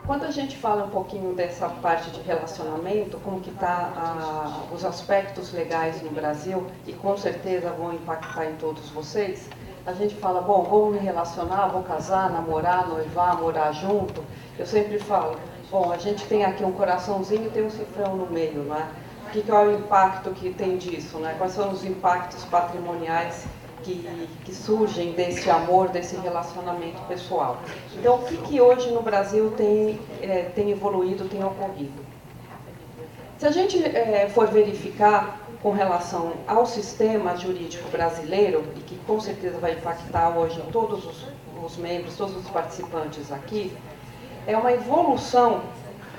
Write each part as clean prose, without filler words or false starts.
Quando a gente fala um pouquinho dessa parte de relacionamento, como que está os aspectos legais no Brasil, e com certeza vão impactar em todos vocês, a gente fala, bom, vou me relacionar, vou casar, namorar, noivar, morar junto. Eu sempre falo, bom, a gente tem aqui um coraçãozinho e tem um cifrão no meio, não é? Qual é o impacto que tem disso, né? Quais são os impactos patrimoniais que surgem desse amor, desse relacionamento pessoal. Então, o que hoje no Brasil tem evoluído, tem ocorrido? Se a gente for verificar com relação ao sistema jurídico brasileiro, e que com certeza vai impactar hoje todos os membros, todos os participantes aqui, é uma evolução,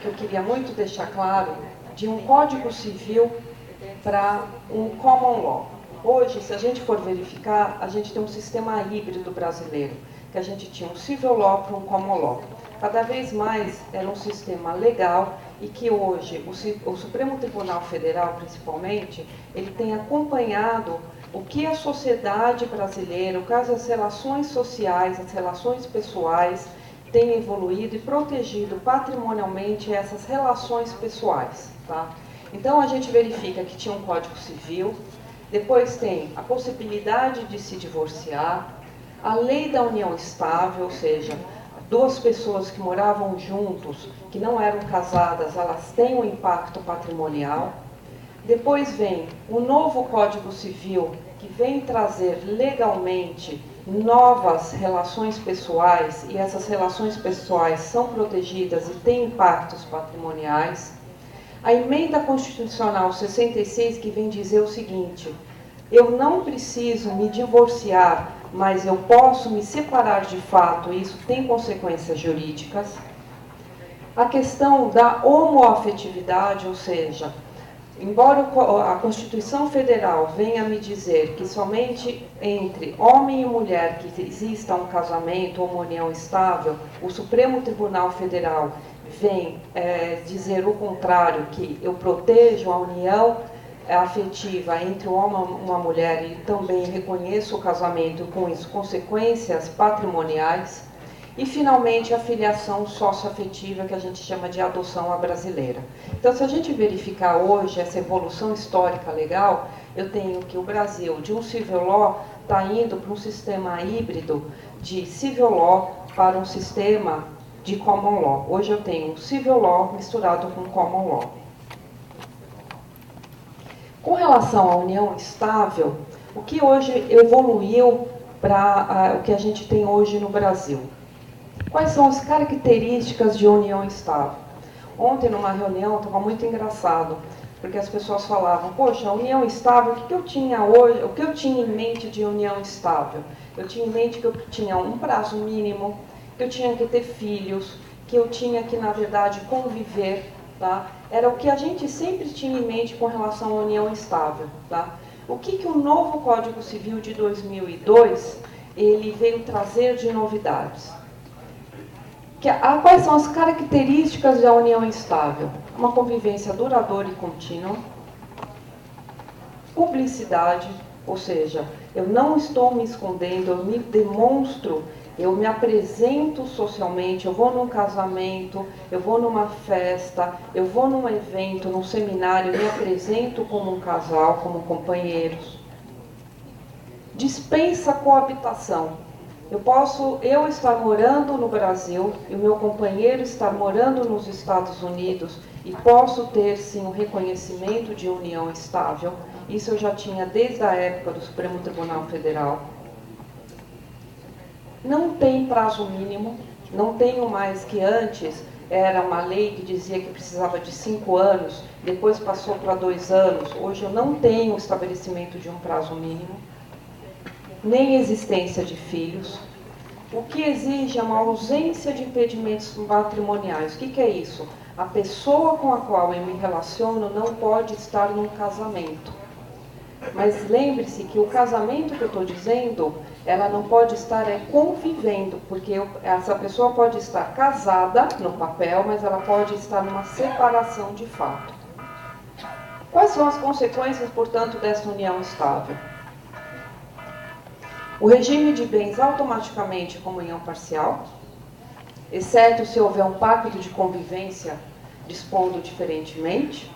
que eu queria muito deixar claro, de um Código Civil para um Common Law. Hoje, se a gente for verificar, a gente tem um sistema híbrido brasileiro, que a gente tinha um Civil Law para um Common Law. Cada vez mais era um sistema legal e que hoje o Supremo Tribunal Federal, principalmente, ele tem acompanhado o que a sociedade brasileira, o caso das relações sociais, as relações pessoais, tem evoluído e protegido patrimonialmente essas relações pessoais. Tá? Então, a gente verifica que tinha um Código Civil, depois tem a possibilidade de se divorciar, a lei da união estável, ou seja, duas pessoas que moravam juntos, que não eram casadas, elas têm um impacto patrimonial. Depois vem o novo Código Civil, que vem trazer legalmente novas relações pessoais, e essas relações pessoais são protegidas e têm impactos patrimoniais. A emenda constitucional 66, que vem dizer o seguinte: eu não preciso me divorciar, mas eu posso me separar de fato, e isso tem consequências jurídicas. A questão da homoafetividade, ou seja, embora a Constituição Federal venha me dizer que somente entre homem e mulher que exista um casamento ou uma união estável, o Supremo Tribunal Federal vem dizer o contrário, que eu protejo a união afetiva entre um homem e uma mulher e também reconheço o casamento e com isso consequências patrimoniais. E, finalmente, a filiação socioafetiva, que a gente chama de adoção à brasileira. Então, se a gente verificar hoje essa evolução histórica legal, eu tenho que o Brasil, de um civil law, está indo para um sistema híbrido de civil law para um sistema de common law. Hoje eu tenho um civil law misturado com common law. Com relação à união estável, o que hoje evoluiu para o que a gente tem hoje no Brasil? Quais são as características de união estável? Ontem, numa reunião, estava muito engraçado, porque as pessoas falavam, poxa, a união estável, o que eu tinha hoje, o que eu tinha em mente de união estável? Eu tinha em mente que eu tinha um prazo mínimo, que eu tinha que ter filhos, que eu tinha que, na verdade, conviver, tá? Era o que a gente sempre tinha em mente com relação à união estável, tá? O que o novo Código Civil de 2002, ele veio trazer de novidades? Quais são as características da união estável? Uma convivência duradoura e contínua, publicidade, ou seja, eu não estou me escondendo, eu me demonstro, eu me apresento socialmente, eu vou num casamento, eu vou numa festa, eu vou num evento, num seminário, eu me apresento como um casal, como companheiros. Dispensa coabitação. Eu posso estar morando no Brasil e o meu companheiro estar morando nos Estados Unidos e posso ter, sim, um reconhecimento de união estável. Isso eu já tinha desde a época do Supremo Tribunal Federal. Não tem prazo mínimo, não tenho mais que antes, era uma lei que dizia que precisava de 5 anos, depois passou para 2 anos. Hoje eu não tenho o estabelecimento de um prazo mínimo, nem existência de filhos. O que exige é uma ausência de impedimentos matrimoniais. O que é isso? A pessoa com a qual eu me relaciono não pode estar num casamento. Mas lembre-se que o casamento que eu estou dizendo, ela não pode estar convivendo, porque essa pessoa pode estar casada no papel, mas ela pode estar numa separação de fato. Quais são as consequências, portanto, dessa união estável? O regime de bens automaticamente comunhão parcial, exceto se houver um pacto de convivência dispondo diferentemente.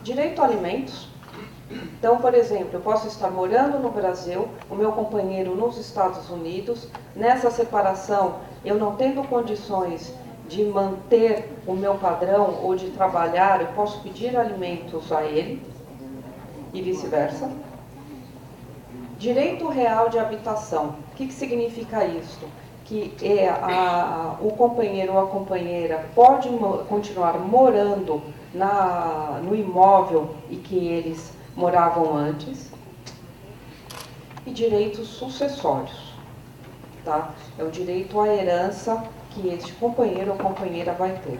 Direito a alimentos. Então, por exemplo, eu posso estar morando no Brasil, o meu companheiro nos Estados Unidos, nessa separação, eu não tendo condições de manter o meu padrão ou de trabalhar, eu posso pedir alimentos a ele e vice-versa. Direito real de habitação. O que significa isso? Que o companheiro ou a companheira pode continuar morando no imóvel e que eles moravam antes. E direitos sucessórios. Tá? É o direito à herança que este companheiro ou companheira vai ter.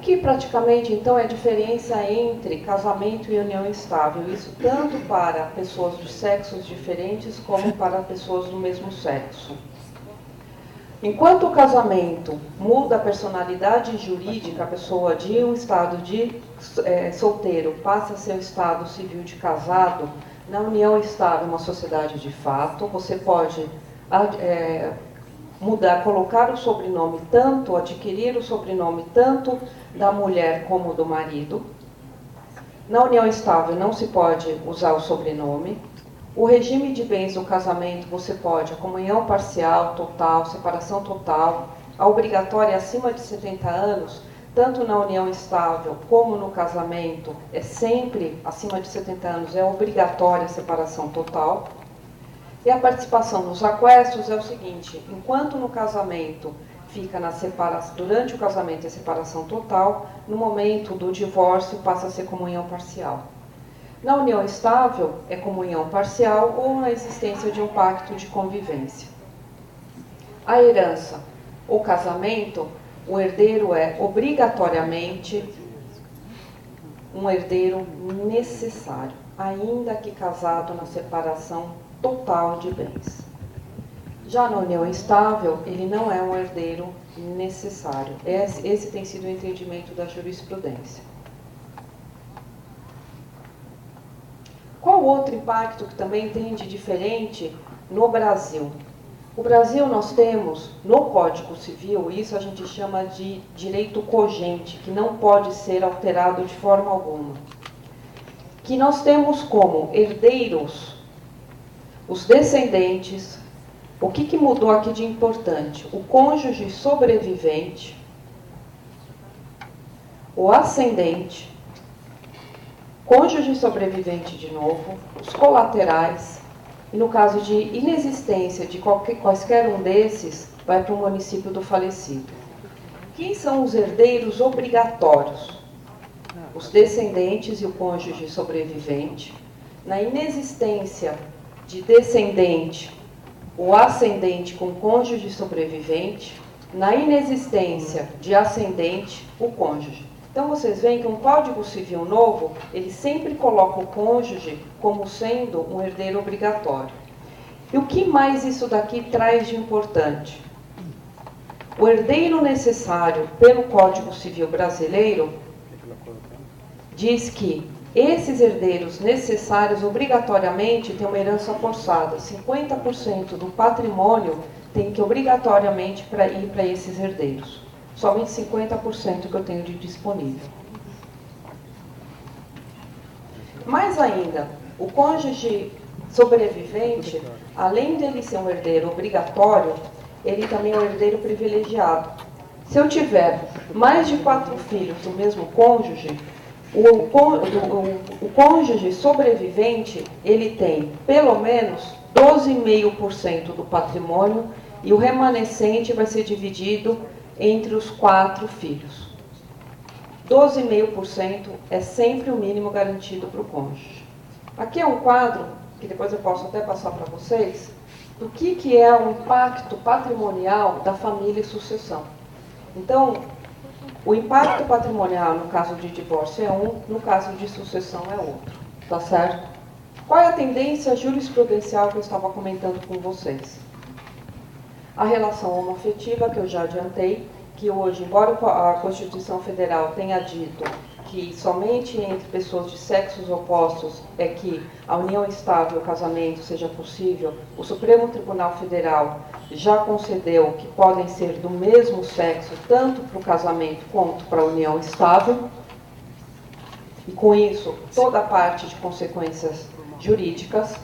Que praticamente, então, é a diferença entre casamento e união estável. Isso tanto para pessoas de sexos diferentes como para pessoas do mesmo sexo. Enquanto o casamento muda a personalidade jurídica, a pessoa de um estado de solteiro passa a ser um estado civil de casado, na união estável, uma sociedade de fato, você pode mudar, colocar o sobrenome tanto, adquirir o sobrenome tanto da mulher como do marido. Na união estável não se pode usar o sobrenome. O regime de bens do casamento você pode, a comunhão parcial, total, separação total, a obrigatória acima de 70 anos, tanto na união estável como no casamento, é sempre acima de 70 anos, é obrigatória a separação total. E a participação nos aquestos é o seguinte, enquanto no casamento fica durante o casamento é separação total, no momento do divórcio passa a ser comunhão parcial. Na união estável é comunhão parcial ou na existência de um pacto de convivência. A herança ou casamento, o herdeiro é obrigatoriamente um herdeiro necessário, ainda que casado na separação total de bens. Já na união estável, ele não é um herdeiro necessário. Esse tem sido o entendimento da jurisprudência. Qual outro impacto que também tem de diferente no Brasil? No Brasil nós temos, no Código Civil, isso a gente chama de direito cogente, que não pode ser alterado de forma alguma. Que nós temos como herdeiros os descendentes. O que mudou aqui de importante? O cônjuge sobrevivente, o ascendente, cônjuge sobrevivente de novo, os colaterais, e no caso de inexistência de quaisquer um desses, vai para o município do falecido. Quem são os herdeiros obrigatórios? Os descendentes e o cônjuge sobrevivente. Na inexistência de descendente, o ascendente com cônjuge sobrevivente. Na inexistência de ascendente, o cônjuge. Então, vocês veem que um Código Civil novo, ele sempre coloca o cônjuge como sendo um herdeiro obrigatório. E o que mais isso daqui traz de importante? O herdeiro necessário pelo Código Civil brasileiro diz que esses herdeiros necessários obrigatoriamente têm uma herança forçada. 50% do patrimônio tem que obrigatoriamente ir para esses herdeiros. Somente 50% que eu tenho de disponível. Mais ainda, o cônjuge sobrevivente, além dele ser um herdeiro obrigatório, ele também é um herdeiro privilegiado. Se eu tiver mais de 4 filhos do mesmo cônjuge, o cônjuge sobrevivente, ele tem pelo menos 12,5% do patrimônio e o remanescente vai ser dividido entre os 4 filhos. 12,5% é sempre o mínimo garantido para o cônjuge. Aqui é um quadro, que depois eu posso até passar para vocês, do que é o impacto patrimonial da família e sucessão. Então, o impacto patrimonial no caso de divórcio é um, no caso de sucessão é outro. Tá certo? Qual é a tendência jurisprudencial que eu estava comentando com vocês? A relação homoafetiva, que eu já adiantei, que hoje, embora a Constituição Federal tenha dito que somente entre pessoas de sexos opostos é que a união estável, o casamento seja possível, o Supremo Tribunal Federal já concedeu que podem ser do mesmo sexo, tanto para o casamento quanto para a união estável. E com isso, toda a parte de consequências jurídicas.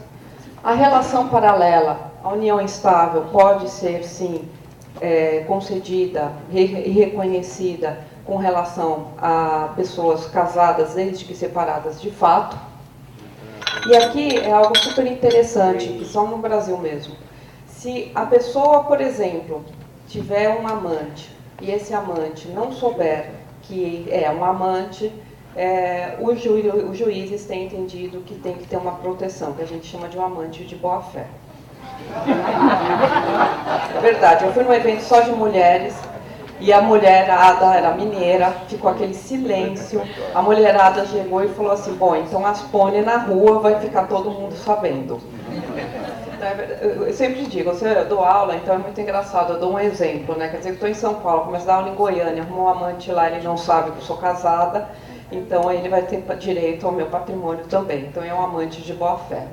A relação paralela, a união estável pode ser, sim, concedida e reconhecida com relação a pessoas casadas, desde que separadas de fato. E aqui é algo super interessante, que só no Brasil mesmo. Se a pessoa, por exemplo, tiver um amante, e esse amante não souber que é um amante, os juízes têm entendido que tem que ter uma proteção, que a gente chama de um amante de boa-fé. É verdade, eu fui num evento só de mulheres, e a mulherada era mineira, ficou aquele silêncio, a mulherada chegou e falou assim, bom, então as pônei na rua, vai ficar todo mundo sabendo. Então, eu sempre digo, eu dou aula, então é muito engraçado, eu dou um exemplo, né? Quer dizer, eu estou em São Paulo, começo a dar aula em Goiânia, arrumo um amante lá, ele não sabe que eu sou casada, então ele vai ter direito ao meu patrimônio também, então é um amante de boa-fé.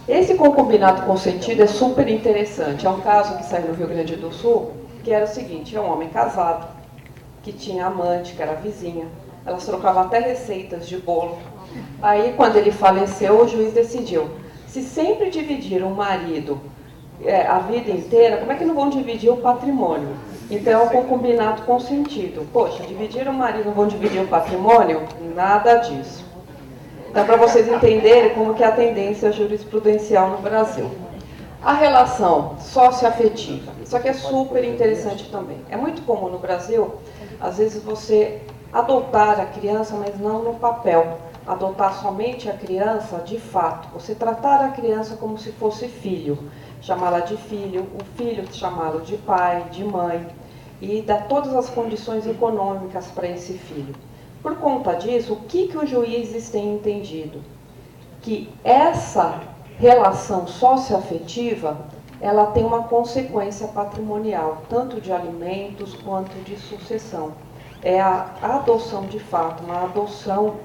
Esse concubinato consentido é super interessante, é um caso que saiu no Rio Grande do Sul, que era o seguinte, é um homem casado, que tinha amante, que era vizinha, elas trocavam até receitas de bolo. Aí, quando ele faleceu, o juiz decidiu, se sempre dividiram o marido a vida inteira, como é que não vão dividir o patrimônio? Então, é um concubinato consentido. Poxa, dividir o marido, não vão dividir o patrimônio? Nada disso. Então, para vocês entenderem como que é a tendência jurisprudencial no Brasil. A relação socioafetiva, isso aqui é super interessante também. É muito comum no Brasil, às vezes você adotar a criança, mas não no papel. Adotar somente a criança de fato. Você tratar a criança como se fosse filho. Chamá-la de filho, o filho chamá-lo de pai, de mãe. E dar todas as condições econômicas para esse filho. Por conta disso, o que os juízes têm entendido? Que essa relação socioafetiva, ela tem uma consequência patrimonial, tanto de alimentos quanto de sucessão. É a adoção de fato, uma adoção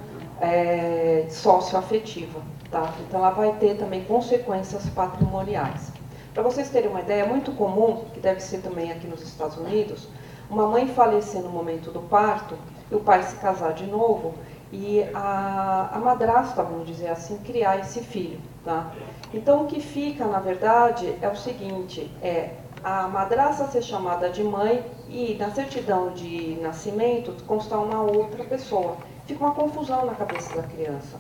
socioafetiva. Tá? Então ela vai ter também consequências patrimoniais. Para vocês terem uma ideia, é muito comum, que deve ser também aqui nos Estados Unidos, uma mãe falecer no momento do parto, e o pai se casar de novo, e a madrasta, vamos dizer assim, criar esse filho. Tá? Então, o que fica, na verdade, é o seguinte, a madrasta ser chamada de mãe e na certidão de nascimento constar uma outra pessoa. Fica uma confusão na cabeça da criança.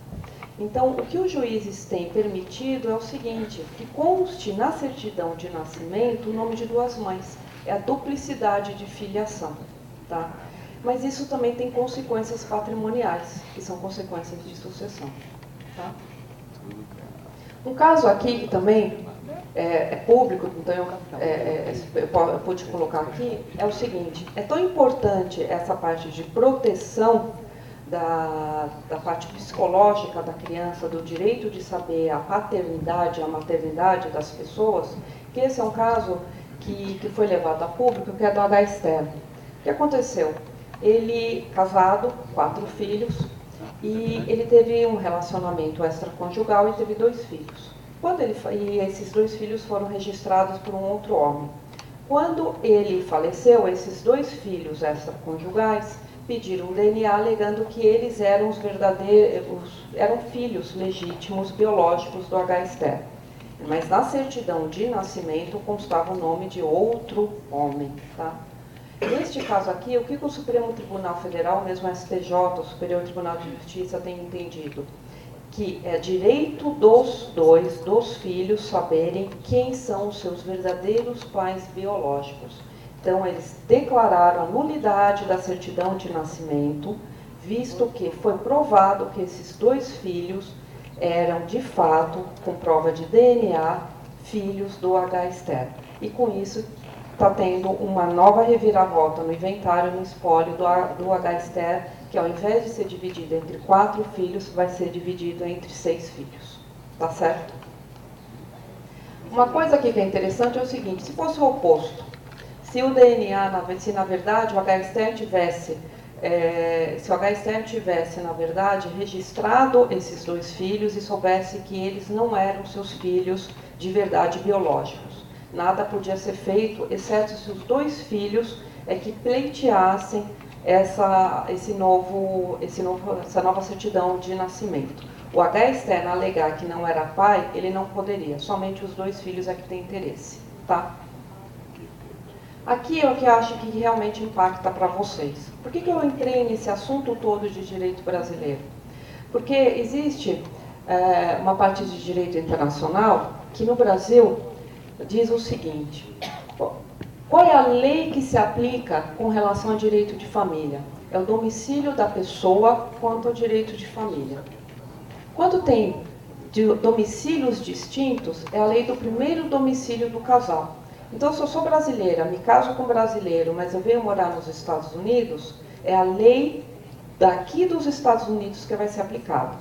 Então, o que os juízes têm permitido é o seguinte, que conste na certidão de nascimento o nome de duas mães. É a duplicidade de filiação. Tá? Mas isso também tem consequências patrimoniais, que são consequências de sucessão. Tá? Um caso aqui que também é público, então eu pude colocar aqui, é o seguinte, é tão importante essa parte de proteção da parte psicológica da criança, do direito de saber a paternidade, a maternidade das pessoas, que esse é um caso que foi levado a público, que é do H. O que aconteceu? Ele, casado, 4 filhos, e ele teve um relacionamento extraconjugal e teve 2 filhos. E esses 2 filhos foram registrados por um outro homem. Quando ele faleceu, esses 2 filhos extraconjugais pediram um DNA alegando que eles eram eram filhos legítimos biológicos do H. Mas na certidão de nascimento constava o nome de outro homem. Tá? Neste caso aqui, o que o Supremo Tribunal Federal, mesmo o STJ, o Superior Tribunal de Justiça, tem entendido? Que é direito dos filhos saberem quem são os seus verdadeiros pais biológicos. Então, eles declararam a nulidade da certidão de nascimento, visto que foi provado que esses 2 filhos eram, de fato, com prova de DNA, filhos do H. E com isso, está tendo uma nova reviravolta no inventário, no espólio do H. Que ao invés de ser dividido entre 4 filhos, vai ser dividido entre 6 filhos. Tá certo? Uma coisa aqui que é interessante é o seguinte, se fosse o oposto, se o DNA, se na verdade o H. tivesse se o H externo tivesse, na verdade, registrado esses 2 filhos e soubesse que eles não eram seus filhos de verdade biológicos. Nada podia ser feito, exceto se os 2 filhos que pleiteassem essa nova certidão de nascimento. O H externo alegar que não era pai, ele não poderia, somente os 2 filhos é que têm interesse, tá? Aqui é o que eu acho que realmente impacta para vocês. Por que eu entrei nesse assunto todo de direito brasileiro? Porque existe uma parte de direito internacional que no Brasil diz o seguinte: qual é a lei que se aplica com relação ao direito de família? É o domicílio da pessoa quanto ao direito de família. Quando tem domicílios distintos, é a lei do primeiro domicílio do casal. Então, se eu sou brasileira, me caso com um brasileiro, mas eu venho morar nos Estados Unidos, é a lei daqui dos Estados Unidos que vai ser aplicada.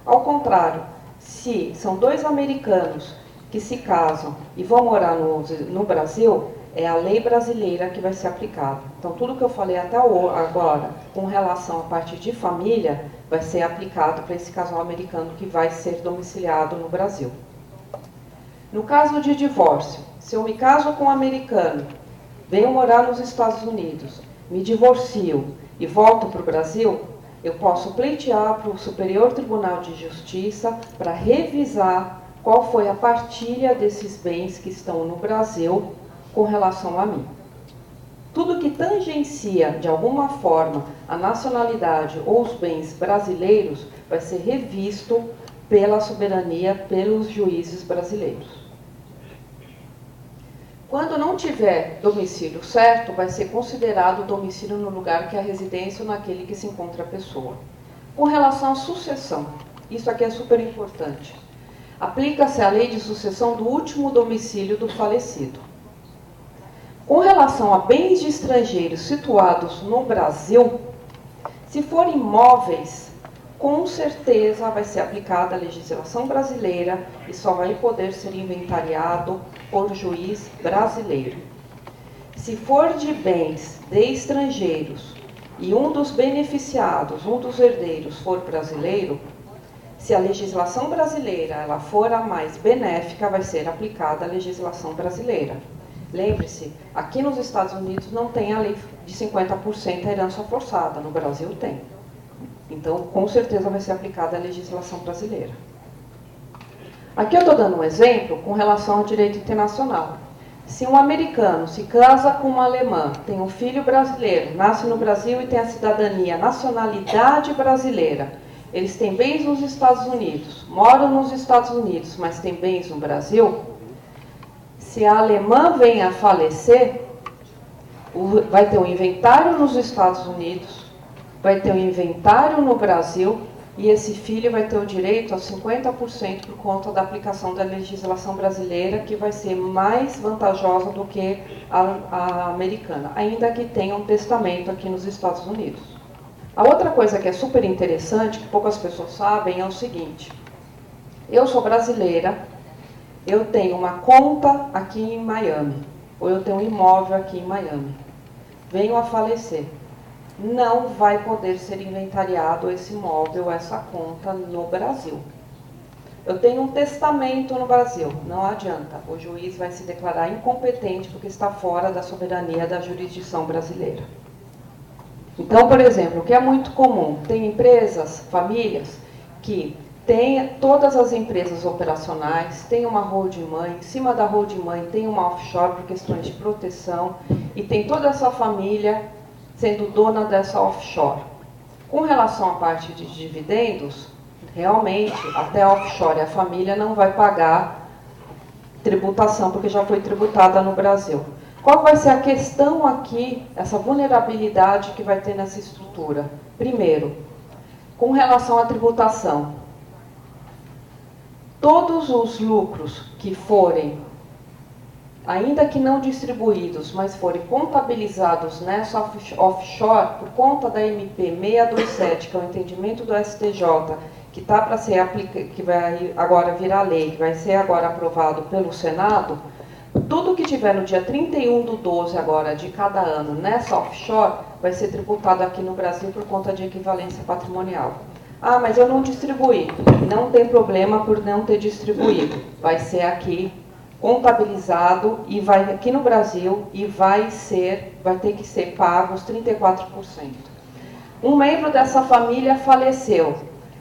Ao contrário, se são 2 americanos que se casam e vão morar no Brasil, é a lei brasileira que vai ser aplicada. Então, tudo que eu falei até agora, com relação à parte de família, vai ser aplicado para esse casal americano que vai ser domiciliado no Brasil. No caso de divórcio, se eu me caso com um americano, venho morar nos Estados Unidos, me divorcio e volto para o Brasil, eu posso pleitear para o Superior Tribunal de Justiça para revisar qual foi a partilha desses bens que estão no Brasil com relação a mim. Tudo que tangencia, de alguma forma, a nacionalidade ou os bens brasileiros vai ser revisto pela soberania, pelos juízes brasileiros. Quando não tiver domicílio certo, vai ser considerado o domicílio no lugar que é a residência ou naquele que se encontra a pessoa. Com relação à sucessão, isso aqui é super importante. Aplica-se a lei de sucessão do último domicílio do falecido. Com relação a bens de estrangeiros situados no Brasil, se forem imóveis, com certeza vai ser aplicada a legislação brasileira e só vai poder ser inventariado por juiz brasileiro. Se for de bens de estrangeiros e um dos beneficiados, um dos herdeiros for brasileiro, se a legislação brasileira ela for a mais benéfica, vai ser aplicada a legislação brasileira. Lembre-se, aqui nos Estados Unidos não tem a lei de 50% herança forçada, no Brasil tem. Então, com certeza vai ser aplicada a legislação brasileira. Aqui eu estou dando um exemplo com relação ao direito internacional. Se um americano se casa com uma alemã, tem um filho brasileiro, nasce no Brasil e tem a cidadania, nacionalidade brasileira, eles têm bens nos Estados Unidos, moram nos Estados Unidos, mas têm bens no Brasil, se a alemã vem a falecer, vai ter um inventário nos Estados Unidos, vai ter um inventário no Brasil e esse filho vai ter o direito a 50% por conta da aplicação da legislação brasileira, que vai ser mais vantajosa do que a americana, ainda que tenha um testamento aqui nos Estados Unidos. A outra coisa que é super interessante, que poucas pessoas sabem, é o seguinte: eu sou brasileira, eu tenho uma conta aqui em Miami, ou eu tenho um imóvel aqui em Miami, venho a falecer. Não vai poder ser inventariado esse imóvel, essa conta no Brasil. Eu tenho um testamento no Brasil, não adianta, o juiz vai se declarar incompetente porque está fora da soberania da jurisdição brasileira. Então, por exemplo, o que é muito comum, tem empresas, famílias, que tem todas as empresas operacionais, tem uma holding mãe, em cima da holding mãe tem uma offshore por questões de proteção, e tem toda essa família sendo dona dessa offshore. Com relação à parte de dividendos, realmente, até a offshore, a família não vai pagar tributação, porque já foi tributada no Brasil. Qual vai ser a questão aqui, essa vulnerabilidade que vai ter nessa estrutura? Primeiro, com relação à tributação, todos os lucros que forem, ainda que não distribuídos, mas forem contabilizados nessa offshore, por conta da MP 627, que é o entendimento do STJ, que está para ser aplicado, que vai agora virar lei, que vai ser agora aprovado pelo Senado, tudo que tiver no dia 31/12 agora de cada ano nessa offshore vai ser tributado aqui no Brasil por conta de equivalência patrimonial. Ah, mas eu não distribuí. Não tem problema por não ter distribuído. Vai ser aqui contabilizado e vai aqui no Brasil e vai ter que ser pago os 34%. Um membro dessa família faleceu.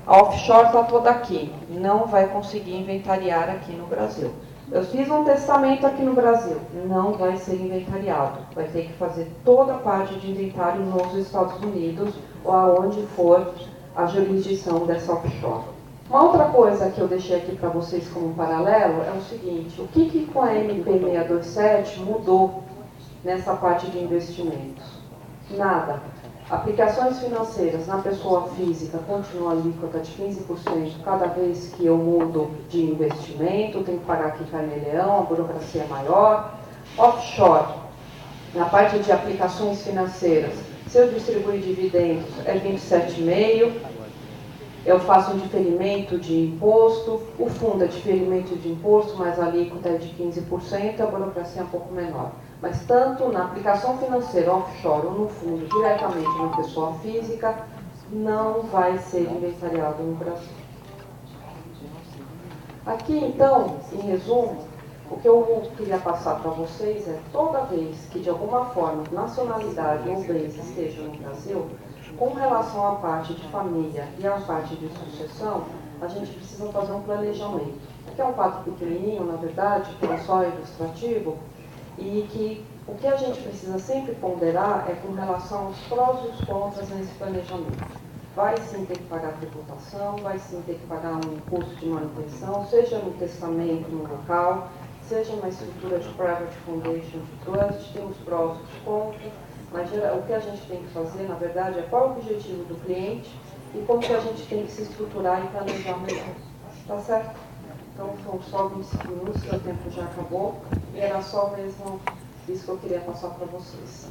A offshore está toda aqui. Não vai conseguir inventariar aqui no Brasil. Eu fiz um testamento aqui no Brasil. Não vai ser inventariado. Vai ter que fazer toda a parte de inventário nos Estados Unidos ou aonde for a jurisdição dessa offshore. Uma outra coisa que eu deixei aqui para vocês como paralelo é o seguinte: o que com a MP 627 mudou nessa parte de investimentos? Nada. Aplicações financeiras na pessoa física continua a alíquota de 15% cada vez que eu mudo de investimento, tenho que pagar aqui carnê-leão, a burocracia é maior. Offshore, na parte de aplicações financeiras, se eu distribuir dividendos é 27,5%. Eu faço um diferimento de imposto, o fundo é diferimento de imposto, mas a alíquota é de 15%, a burocracia é um pouco menor. Mas tanto na aplicação financeira offshore ou no fundo diretamente na pessoa física, não vai ser inventariado no Brasil. Aqui, então, em resumo, o que eu queria passar para vocês é, toda vez que de alguma forma nacionalidade ou bens estejam no Brasil, com relação à parte de família e à parte de sucessão, a gente precisa fazer um planejamento. Aqui é um quadro pequenininho, na verdade, que é só ilustrativo, e que o que a gente precisa sempre ponderar é com relação aos prós e os contras nesse planejamento. Vai sim ter que pagar tributação, vai sim ter que pagar um custo de manutenção, seja no testamento no local, seja na estrutura de private foundation de trust, tem os prós e os contras. Mas o que a gente tem que fazer, na verdade, é qual é o objetivo do cliente e como que a gente tem que se estruturar e planejar melhor. Tá certo? Então, são só 25 minutos, o tempo já acabou, e era só mesmo isso que eu queria passar para vocês.